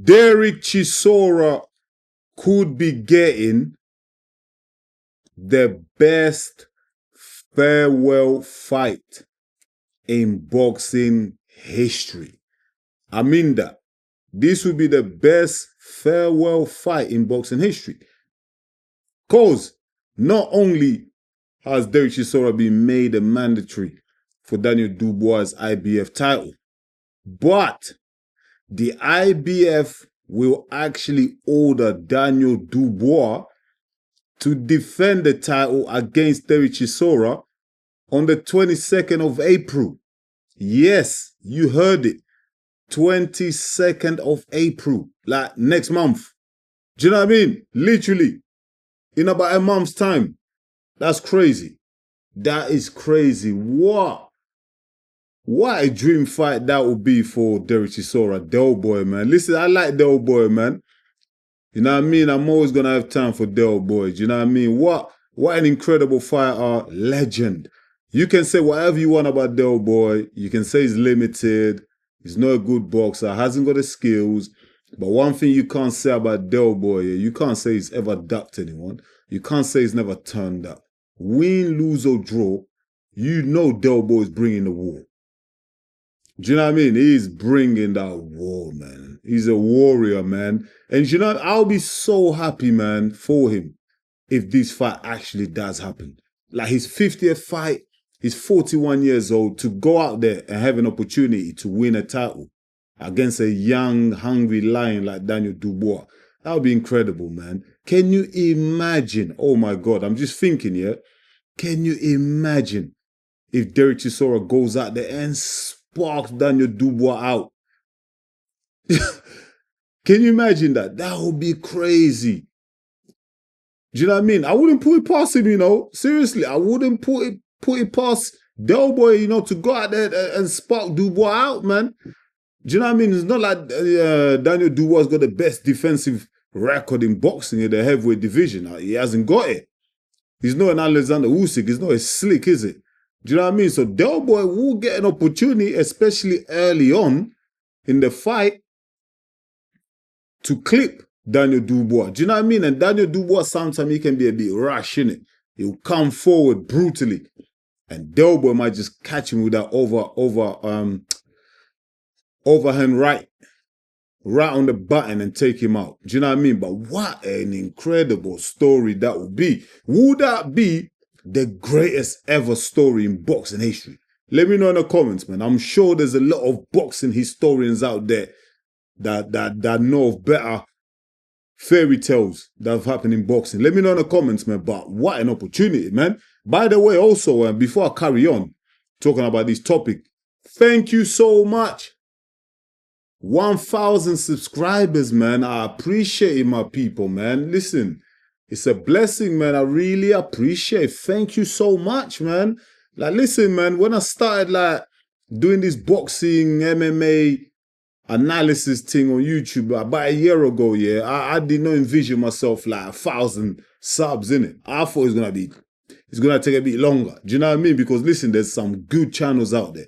Derek Chisora could be getting the best farewell fight in boxing history. I mean that. This would be the best farewell fight in boxing history. Because not only has Derek Chisora been made a mandatory for Daniel Dubois' IBF title, but the IBF will actually order Daniel Dubois to defend the title against Derek Chisora on the 22nd of April. Yes, you heard it. 22nd of April, like next month. Do you know what I mean? Literally, in about a month's time. That's crazy. That is crazy. What a dream fight that would be for Derek Chisora, Del Boy, man. Listen, I like Del Boy, man. You know what I mean? I'm always going to have time for Del Boy. Do you know what I mean? What an incredible fighter, legend. You can say whatever you want about Del Boy. You can say he's limited. He's not a good boxer, hasn't got the skills. But one thing you can't say about Del Boy, you can't say he's ever ducked anyone. You can't say he's never turned up. Win, lose or draw, you know Del Boy is bringing the war. Do you know what I mean? He's bringing that war, man. He's a warrior, man. And you know, I'll be so happy, man, for him if this fight actually does happen. Like his 50th fight, he's 41 years old, to go out there and have an opportunity to win a title against a young, hungry lion like Daniel Dubois. That would be incredible, man. Can you imagine? Oh my God, I'm just thinking, yeah. Can you imagine if Derek Chisora goes out there and sparks Daniel Dubois out? Can you imagine that? That would be crazy. Do you know what I mean? I wouldn't put it past him, you know. Seriously, I wouldn't put it past Del Boy, you know, to go out there and spark Dubois out, man. Do you know what I mean? It's not like Daniel Dubois got the best defensive record in boxing in the heavyweight division. He hasn't got it. He's not an Alexander Usyk. He's not as slick, is it? Do you know what I mean? So Del Boy will get an opportunity, especially early on in the fight, to clip Daniel Dubois. Do you know what I mean? And Daniel Dubois, sometimes he can be a bit rash, innit? He'll come forward brutally. And Del Boy might just catch him with that overhand right on the button and take him out. Do you know what I mean? But what an incredible story that would be. Would that be the greatest ever story in boxing history? Let me know in the comments, man. I'm sure there's a lot of boxing historians out there that know of better fairy tales that have happened in boxing. Let me know in the comments, man. But what an opportunity, man. By the way, also, before I carry on talking about this topic, thank you so much. 1,000 subscribers, man. I appreciate it, my people, man. Listen, it's a blessing, man. I really appreciate it. Thank you so much, man. Like, listen, man, when I started, like, doing this boxing, MMA analysis thing on YouTube about a year ago, yeah, I did not envision myself like 1,000 subs in it. I thought it's gonna take a bit longer. Do you know what I mean? Because listen, there's some good channels out there,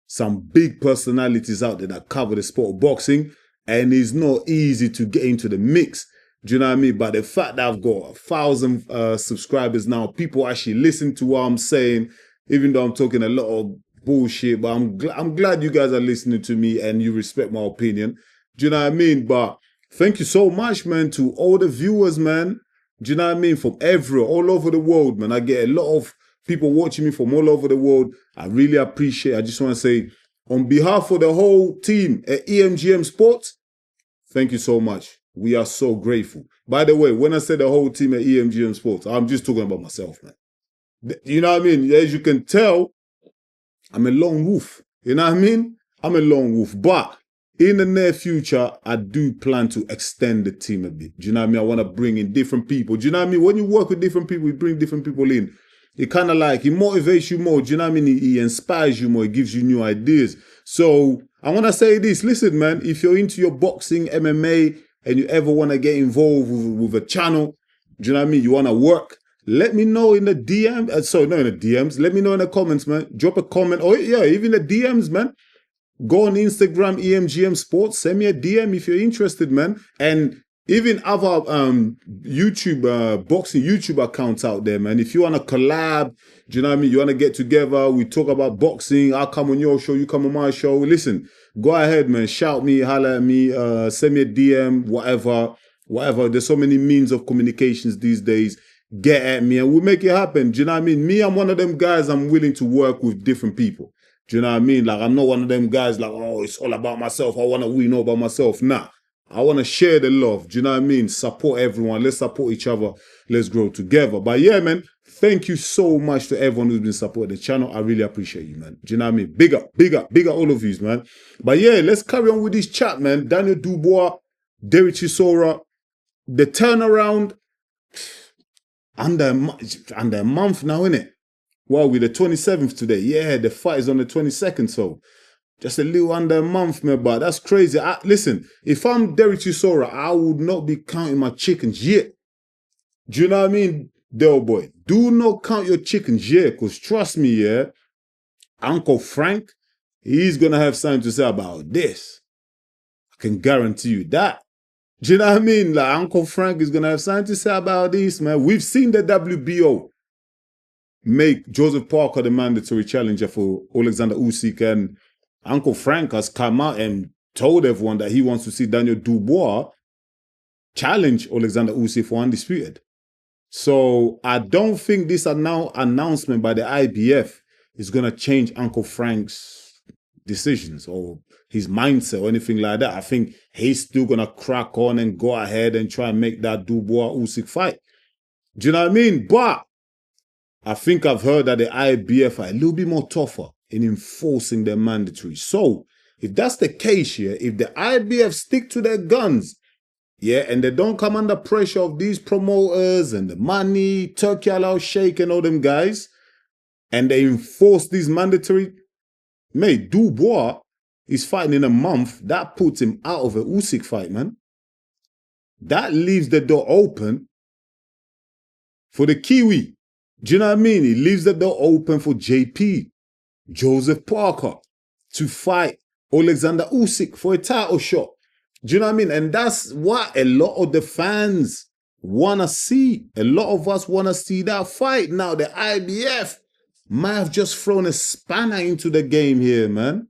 some big personalities out there that cover the sport of boxing, and it's not easy to get into the mix. Do you know what I mean? But the fact that I've got 1,000 subscribers now, people actually listen to what I'm saying, even though I'm talking a lot of bullshit, but I'm glad you guys are listening to me and you respect my opinion. Do you know what I mean? But thank you so much, man, to all the viewers, man. Do you know what I mean? From all over the world, man. I get a lot of people watching me from all over the world. I really appreciate it. I just want to say, on behalf of the whole team at EMGM Sports, thank you so much. We are so grateful. By the way, when I say the whole team at EMGM Sports, I'm just talking about myself, man. You know what I mean? As you can tell, I'm a lone wolf. You know what I mean? I'm a lone wolf. But in the near future, I do plan to extend the team a bit. Do you know what I mean? I want to bring in different people. Do you know what I mean? When you work with different people, you bring different people in. It kind of like, it motivates you more. Do you know what I mean? It inspires you more. It gives you new ideas. So I want to say this. Listen, man, if you're into your boxing, MMA, and you ever want to get involved with a channel, do you know what I mean? You want to work, let me know in the DM. Sorry, not in the DMs. Let me know in the comments, man. Drop a comment. Or yeah, even the DMs, man. Go on Instagram, EMGM Sports. Send me a DM if you're interested, man. And even other YouTube, boxing YouTube accounts out there, man. If you want to collab, do you know what I mean? You want to get together, we talk about boxing. I'll come on your show, you come on my show. Listen, go ahead, man. Shout me, holler at me, send me a DM, whatever. There's so many means of communications these days. Get at me and we'll make it happen. Do you know what I mean? Me, I'm one of them guys, I'm willing to work with different people. Do you know what I mean? Like, I'm not one of them guys like, oh, it's all about myself. I want to win all by myself. Nah, I want to share the love. Do you know what I mean? Support everyone. Let's support each other. Let's grow together. But yeah, man, thank you so much to everyone who's been supporting the channel. I really appreciate you, man. Do you know what I mean? Big up all of you, man. But yeah, let's carry on with this chat, man. Daniel Dubois, Derek Chisora, the turnaround under a month now, innit? Well, we're the 27th today. Yeah, the fight is on the 22nd, so just a little under a month, man, but that's crazy. Listen, if I'm Derek Chisora, I would not be counting my chickens yet. Do you know what I mean, Del boy? Do not count your chickens yet, because trust me, yeah, Uncle Frank, he's going to have something to say about this. I can guarantee you that. Do you know what I mean? Like, Uncle Frank is going to have something to say about this, man. We've seen the WBO make Joseph Parker the mandatory challenger for Alexander Usyk, and Uncle Frank has come out and told everyone that he wants to see Daniel Dubois challenge Alexander Usyk for undisputed. So I don't think this announcement by the IBF is going to change Uncle Frank's decisions or his mindset or anything like that. I think he's still going to crack on and go ahead and try and make that Dubois-Usyk fight. Do you know what I mean? But I think I've heard that the IBF are a little bit more tougher in enforcing their mandatories. So, if that's the case here, if the IBF stick to their guns, yeah, and they don't come under pressure of these promoters and the money, Turkey Allow Sheikh and all them guys, and they enforce these mandatory, mate, Dubois is fighting in a month. That puts him out of a Usyk fight, man. That leaves the door open for the Kiwi. Do you know what I mean? It leaves the door open for JP, Joseph Parker, to fight Alexander Usyk for a title shot. Do you know what I mean? And that's what a lot of the fans want to see. A lot of us want to see that fight. Now, the IBF might have just thrown a spanner into the game here, man.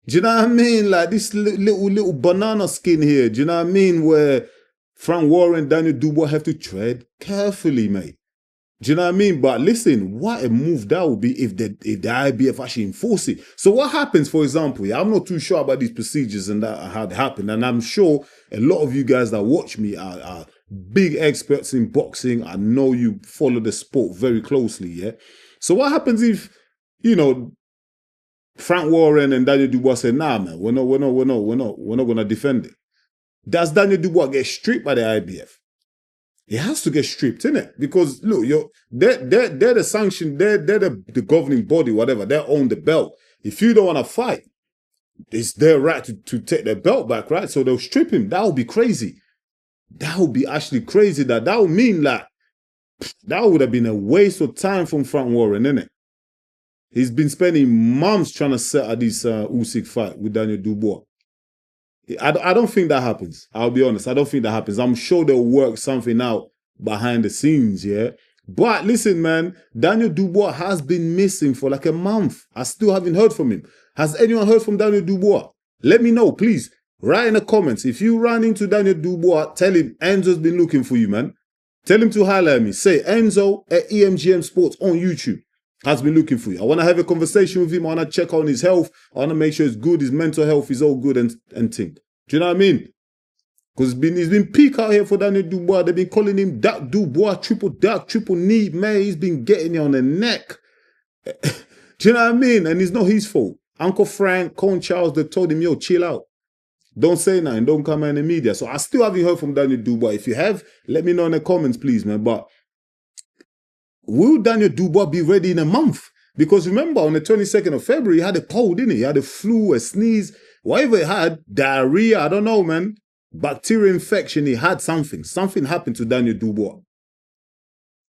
Do you know what I mean? Like this little banana skin here. Do you know what I mean? Where Frank Warren and Daniel Dubois have to tread carefully, mate. Do you know what I mean? But listen, what a move that would be if the IBF actually enforce it. So what happens, for example, yeah, I'm not too sure about these procedures and that how they happen. And I'm sure a lot of you guys that watch me are big experts in boxing. I know you follow the sport very closely, yeah? So what happens if, you know, Frank Warren and Daniel Dubois say, nah, man, we're not going to defend it. Does Daniel Dubois get stripped by the IBF? He has to get stripped, innit? Because look, they're the sanction, they're the governing body, whatever. They own the belt. If you don't want to fight, it's their right to take their belt back, right? So they'll strip him. That would be crazy. That would be actually crazy. That would mean like that would have been a waste of time from Frank Warren, innit? He's been spending months trying to set up this Usyk fight with Daniel Dubois. I don't think that happens. I'll be honest. I don't think that happens. I'm sure they'll work something out behind the scenes, yeah? But listen, man, Daniel Dubois has been missing for like a month. I still haven't heard from him. Has anyone heard from Daniel Dubois? Let me know, please. Write in the comments. If you run into Daniel Dubois, tell him Enzo's been looking for you, man. Tell him to holler at me. Say Enzo at EMGM Sports on YouTube has been looking for you. I want to have a conversation with him. I want to check on his health. I want to make sure it's good. His mental health is all good and thing. Do you know what I mean? Because he's been peak out here for Daniel Dubois. They've been calling him Dark Dubois, triple knee. Man, he's been getting you on the neck. Do you know what I mean? And it's not his fault. Uncle Frank, Con Charles, they told him, yo, chill out. Don't say nothing. Don't come out in the media. So I still haven't heard from Daniel Dubois. If you have, let me know in the comments, please, man. But will Daniel Dubois be ready in a month? Because remember, on the 22nd of February, he had a cold, didn't he? He had a flu, a sneeze, whatever he had, diarrhea, I don't know, man. Bacterial infection, he had something. Something happened to Daniel Dubois.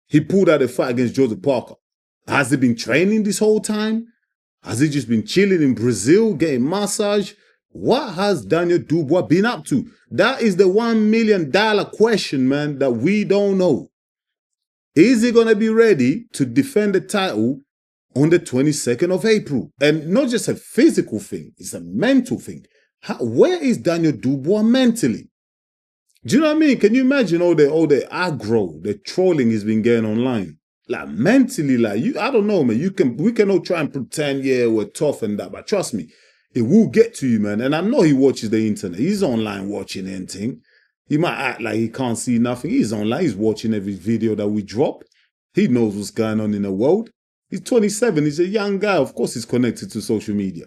He pulled out a fight against Joseph Parker. Has he been training this whole time? Has he just been chilling in Brazil, getting massage? What has Daniel Dubois been up to? That is the $1 million question, man, that we don't know. Is he going to be ready to defend the title on the 22nd of April? And not just a physical thing, it's a mental thing. Where is Daniel Dubois mentally? Do you know what I mean? Can you imagine all the aggro, the trolling he's been getting online? Like mentally, like I don't know, man. We can all try and pretend, yeah, we're tough and that, but trust me, it will get to you, man. And I know he watches the internet. He's online watching anything. He might act like he can't see nothing. He's online. He's watching every video that we drop. He knows what's going on in the world. He's 27. He's a young guy. Of course, he's connected to social media.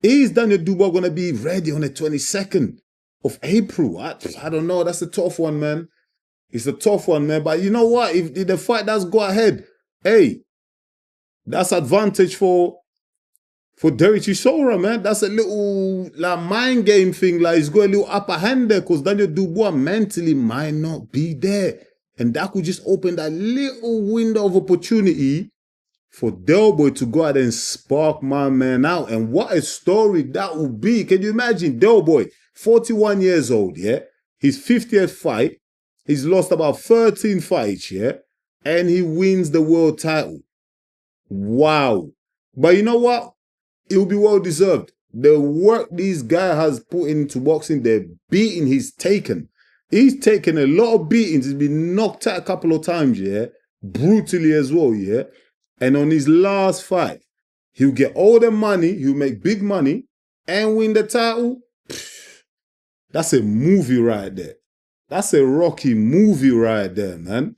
Is Daniel Dubois going to be ready on the 22nd of April? I don't know. That's a tough one, man. It's a tough one, man. But you know what? If the fight does go ahead, hey, that's advantage for Derek Chisora, man. That's a little like mind game thing. Like he's got a little upper hand there because Daniel Dubois mentally might not be there. And that could just open that little window of opportunity for Dubois to go out and spark my man out. And what a story that would be. Can you imagine? Dubois, 41 years old, yeah? His 50th fight. He's lost about 13 fights, yeah? And he wins the world title. Wow. But you know what? It will be well deserved. The work this guy has put into boxing, the beating he's taken. He's taken a lot of beatings. He's been knocked out a couple of times, yeah? Brutally as well, yeah? And on his last fight, he'll get all the money, he'll make big money, and win the title. That's a movie right there. That's a Rocky movie right there, man.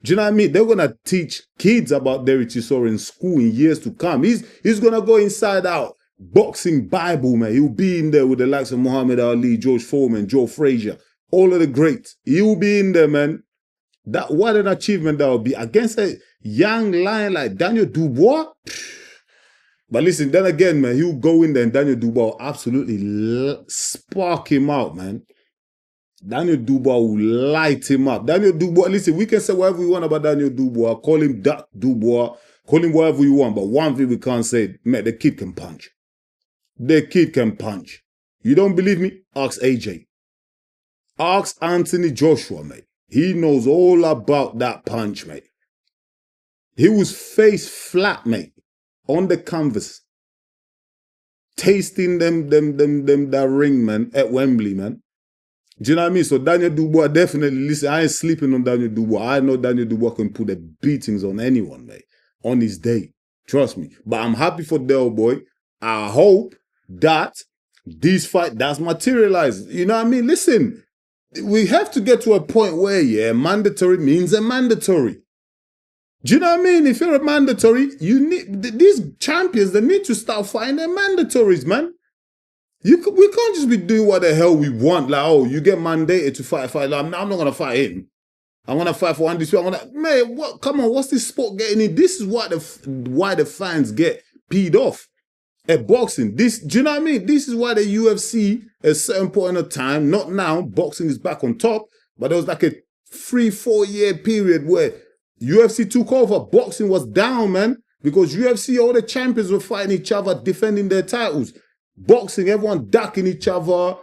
Do you know what I mean? They're going to teach kids about Derek Chisora in school in years to come. He's going to go inside out. Boxing Bible, man. He'll be in there with the likes of Muhammad Ali, George Foreman, Joe Frazier, all of the greats. He'll be in there, man. What an achievement that would be against a young lion like Daniel Dubois. But listen, then again, man, he'll go in there and Daniel Dubois will absolutely spark him out, man. Daniel Dubois will light him up. Daniel Dubois, listen, we can say whatever we want about Daniel Dubois, call him Duck Dubois, call him whatever we want, but one thing we can't say, man, the kid can punch. The kid can punch. You don't believe me? Ask AJ. Ask Anthony Joshua, mate. He knows all about that punch, mate. He was face flat, mate, on the canvas, tasting that ring, man, at Wembley, man. Do you know what I mean? So Daniel Dubois, definitely, listen, I ain't sleeping on Daniel Dubois. I know Daniel Dubois can put the beatings on anyone, mate, on his day. Trust me. But I'm happy for Dubois. I hope that this fight does materialize. You know what I mean? Listen, we have to get to a point where, yeah, mandatory means a mandatory. Do you know what I mean? If you're a mandatory, you need, these champions, they need to start fighting their mandatories, man. We can't just be doing what the hell we want. Like, oh, you get mandated to fight. Like, I'm not going to fight him. I want to fight for Undisputed. Man, what? Come on, what's this sport getting in? This is why the fans get peed off at boxing. Do you know what I mean? This is why the UFC, at a certain point of time, not now, boxing is back on top, but there was like a 3-4 year period where UFC took over. Boxing was down, man, because UFC, all the champions were fighting each other, defending their titles. Boxing, everyone ducking each other.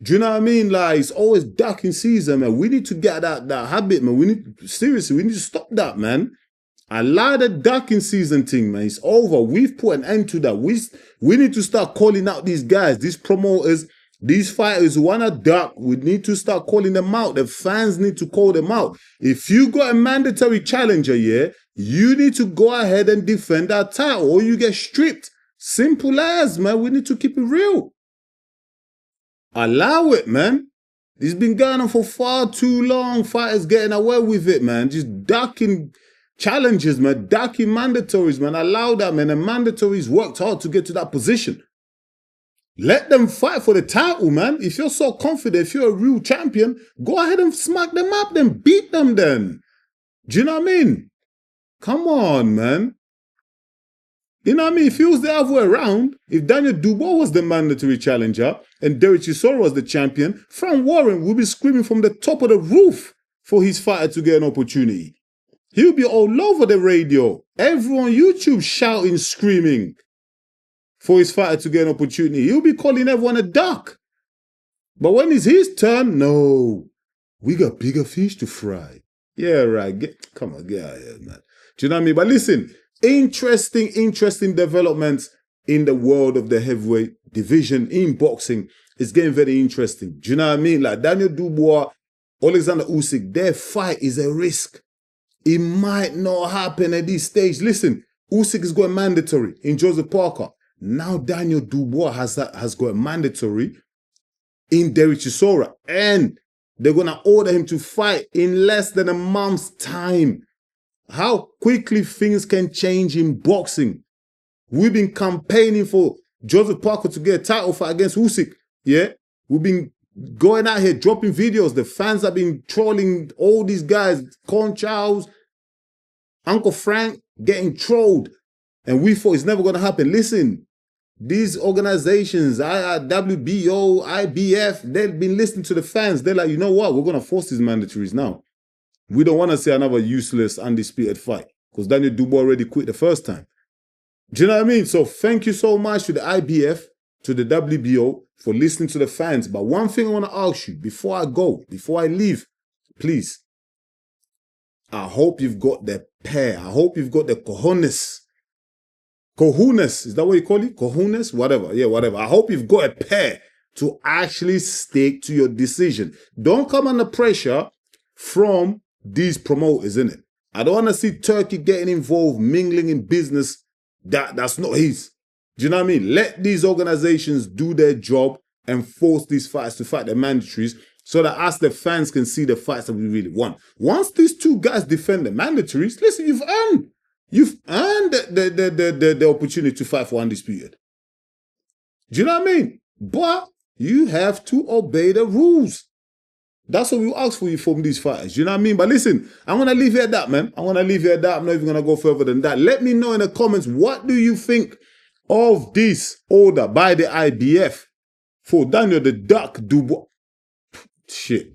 Do you know what I mean? Like, it's always ducking season, man. We need to get that habit, man. We need to stop that, man. I like the ducking season thing, man. It's over. We've put an end to that. We need to start calling out these guys, these promoters, these fighters who want to duck. We need to start calling them out. The fans need to call them out. If you got a mandatory challenger, yeah, you need to go ahead and defend that title or you get stripped. Simple as, man. We need to keep it real. Allow it, man. It's been going on for far too long. Fighters getting away with it, man. Just ducking challenges, man. Ducking mandatories, man. Allow that, man. And mandatories worked hard to get to that position. Let them fight for the title, man. If you're so confident, if you're a real champion, go ahead and smack them up, then beat them then. Do you know what I mean? Come on, man. You know what I mean? If it was the other way around, if Daniel Dubois was the mandatory challenger and Derek Chisora was the champion, Frank Warren would be screaming from the top of the roof for his fighter to get an opportunity. He'll be all over the radio. Everyone on YouTube shouting, screaming for his fighter to get an opportunity. He'll be calling everyone a duck. But when it's his turn, no. We got bigger fish to fry. Yeah, right. Come on, get out of here, man. Do you know what I mean? But listen, interesting developments in the world of the heavyweight division in boxing. It's getting very interesting. Do you know what I mean? Like Daniel Dubois, Alexander Usyk, their fight is a risk. It might not happen at this stage. Listen, Usyk is going mandatory in Joseph Parker. Now Daniel Dubois has got a mandatory in Derek Chisora. And they're going to order him to fight in less than a month's time. How quickly things can change in boxing. We've been campaigning for Joseph Parker to get a title fight against Usyk. Yeah? We've been going out here dropping videos. The fans have been trolling all these guys. Con Charles, Uncle Frank getting trolled. And we thought it's never going to happen. Listen, these organizations, WBO, IBF, they've been listening to the fans. They're like, you know what? We're going to force these mandatories now. We don't want to see another useless, undisputed fight. Because Daniel Dubois already quit the first time. Do you know what I mean? So thank you so much to the IBF, to the WBO for listening to the fans. But one thing I want to ask you before I go, before I leave, please. I hope you've got the pair. I hope you've got the cojones. Cojones, is that what you call it? Cojones? Whatever. Yeah, whatever. I hope you've got a pair to actually stick to your decision. Don't come under pressure from these promoters, innit? I don't want to see Turkey getting involved, mingling in business that's not his. Do you know what I mean? Let these organizations do their job and force these fights to fight the mandatories so that us, the fans, can see the fights that we really want. Once these two guys defend the mandatories, listen, you've earned the opportunity to fight for undisputed. Do you know what I mean? But you have to obey the rules. That's what we ask for you from these fighters. You know what I mean? But listen, I'm going to leave it at that, man. I'm going to leave it at that. I'm not even going to go further than that. Let me know in the comments, what do you think of this order by the IBF for Daniel the Duck Dubois? Shit.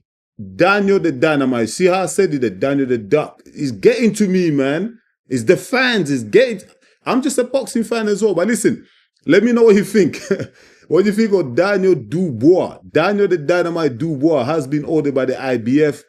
Daniel the Dynamite. See how I said it? The Daniel the Duck. It's getting to me, man. It's the fans. It's getting... I'm just a boxing fan as well. But listen, let me know what you think. What do you think of Daniel Dubois? Daniel the Dynamite Dubois has been ordered by the IBF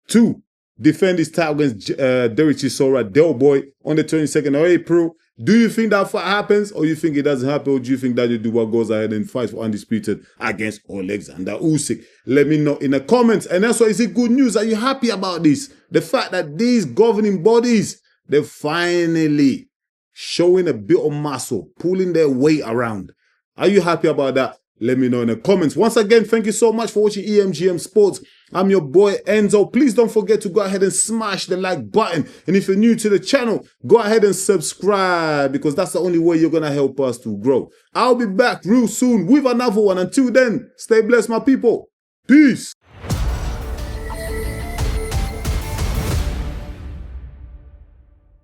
to defend his title against Derek Chisora, Del Boy, on the 22nd of April. Do you think that fight happens, or you think it doesn't happen, or do you think Daniel Dubois goes ahead and fights for undisputed against Alexander Usyk? Let me know in the comments. And also, is it good news? Are you happy about this? The fact that these governing bodies, they're finally showing a bit of muscle, pulling their weight around. Are you happy about that? Let me know in the comments. Once again, thank you so much for watching EMGM Sports. I'm your boy Enzo. Please don't forget to go ahead and smash the like button. And if you're new to the channel, go ahead and subscribe, because that's the only way you're going to help us to grow. I'll be back real soon with another one. Until then, stay blessed, my people. Peace.